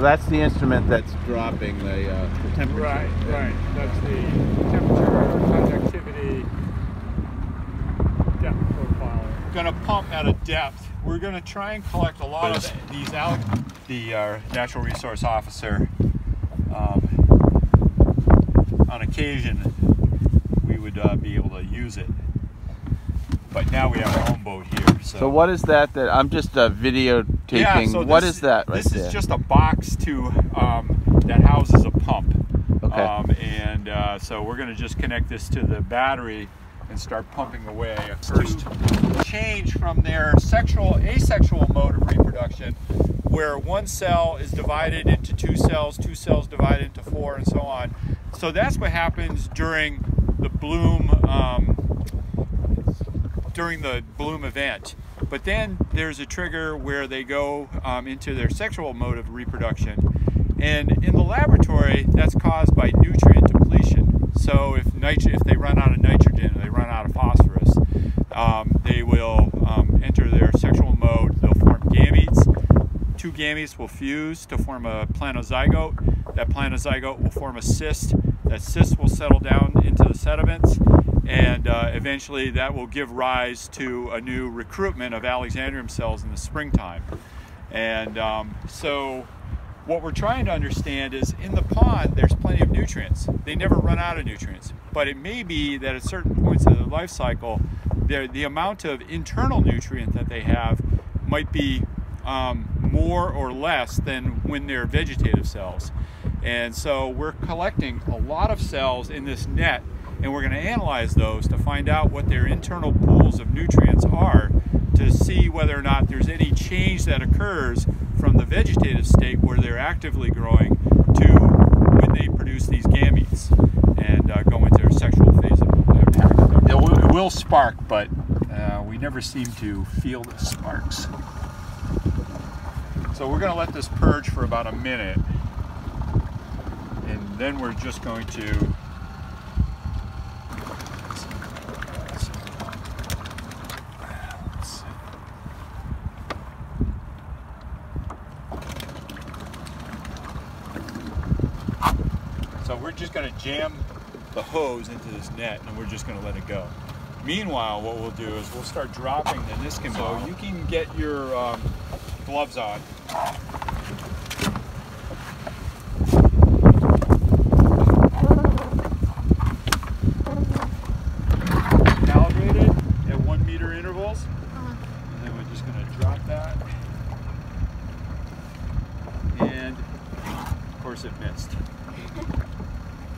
that's the instrument that's dropping the temperature. Right, right. That's the temperature, conductivity, depth profile. Going to pump at a depth. We're going to try and collect a lot of these. The natural resource officer, on occasion, we would be able to use it. But now we have our own boat here. So what is that? I'm just videotaping. Yeah, so what is that right this there? This is just a box to that houses a pump. Okay. So we're going to just connect this to the battery and start pumping away. First, change from their asexual mode of reproduction, where one cell is divided into two cells divided into four, and so on. So that's what happens during the bloom event. But then there's a trigger where they go into their sexual mode of reproduction. And in the laboratory, that's caused by nutrient depletion. So if they run out of nitrogen, or they run out of phosphorus, they will enter their sexual mode. They'll form gametes. Two gametes will fuse to form a planozygote. That planozygote will form a cyst. That cyst will settle down into the sediments, and eventually that will give rise to a new recruitment of Alexandrium cells in the springtime. And so what we're trying to understand is, in the pond there's plenty of nutrients. They never run out of nutrients, but it may be that at certain points of the life cycle the amount of internal nutrient that they have might be more or less than when they're vegetative cells. And so we're collecting a lot of cells in this net, and we're going to analyze those to find out what their internal pools of nutrients are, to see whether or not there's any change that occurs from the vegetative state where they're actively growing to when they produce these gametes and go into their sexual phase of reproduction. It will spark, but we never seem to feel the sparks. So we're going to let this purge for about a minute, and then we're just going to going to jam the hose into this net, and we're just going to let it go. Meanwhile, what we'll do is we'll start dropping the Niskin ball. So you can get your gloves on. Calibrated at 1 meter intervals. And then we're just going to drop that. And of course it missed.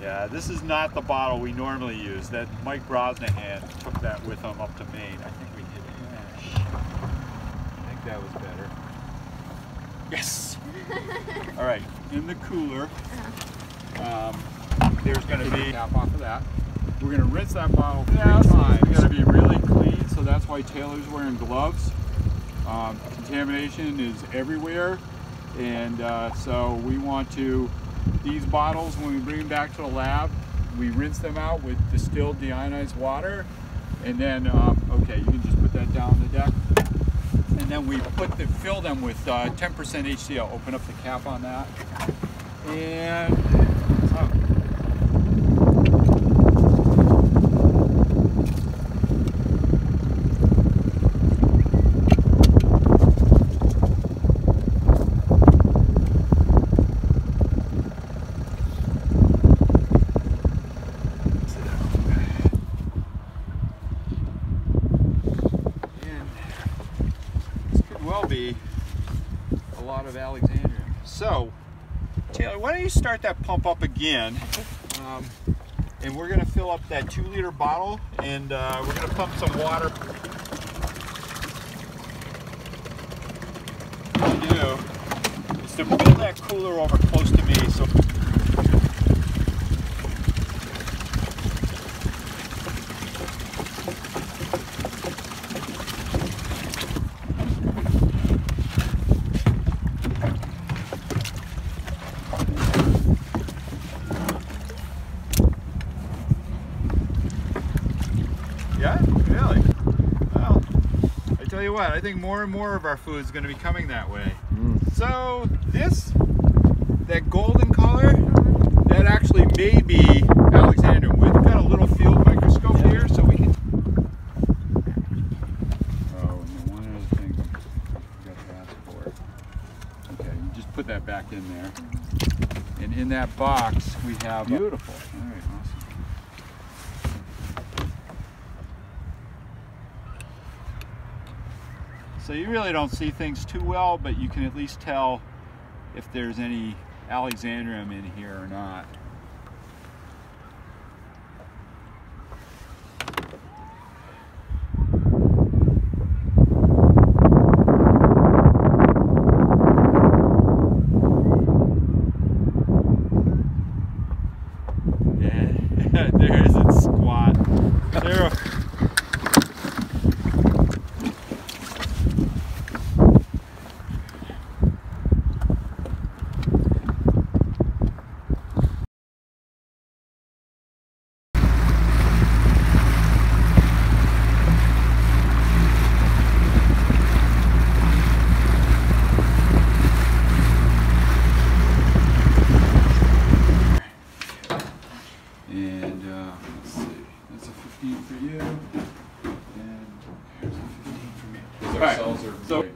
Yeah, this is not the bottle we normally use. That Mike Brosnahan took that with him up to Maine. I think we hit ash. I think that was better. Yes! All right, in the cooler, there's going to be cap off of that. We're going to rinse that bottle 3 times. It's got to be really clean, so that's why Taylor's wearing gloves. Contamination is everywhere, and so we want to. These bottles, when we bring them back to the lab, we rinse them out with distilled deionized water, and then, okay, you can just put that down on the deck. And then we fill them with 10% HCl. Open up the cap on that, and be a lot of Alexandrium. So, Taylor, why don't you start that pump up again? And we're going to fill up that 2-liter bottle, and we're going to pump some water. What we do is to pull that cooler over close to me. So. Yeah, really? Well, I tell you what, I think more and more of our food is going to be coming that way. So this that golden color, that actually may be Alexandrium. We've got a little field microscope here, so we can. Oh, and one other thing I forgot to ask for. Okay, you just put that back in there. And in that box, we have. Beautiful. All right, awesome. So you really don't see things too well, but you can at least tell if there's any Alexandrium in here or not. Yeah, there isn't squat. There. And let's see, that's a 15 for you, and here's a 15 for me. Because our Right. cells are So like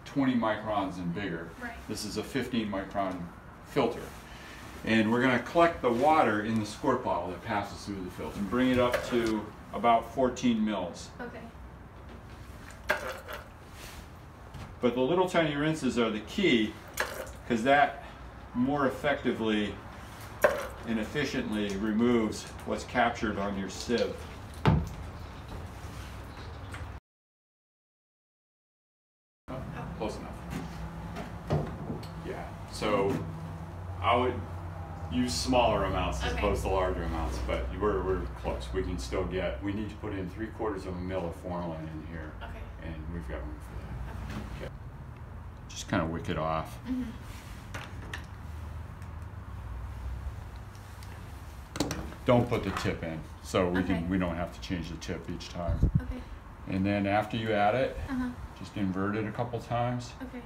20 microns and bigger. Right. This is a 15 micron filter. And we're going to collect the water in the squirt bottle that passes through the filter and bring it up to about 14 mils. Okay. But the little tiny rinses are the key, because that more effectively and efficiently removes what's captured on your sieve. Close enough. Yeah, so I would use smaller amounts as Okay. opposed to larger amounts, but we're close. We can still get, we need to put in 3/4 of a mil of formalin in here, Okay. and we've got room for that. Okay. Just kind of wick it off. Mm-hmm. Don't put the tip in, so Okay. we don't have to change the tip each time. Okay. And then after you add it, Uh-huh. just invert it a couple times Okay.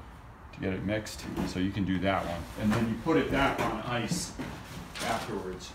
to get it mixed. So you can do that one, and then you put it back on ice afterwards.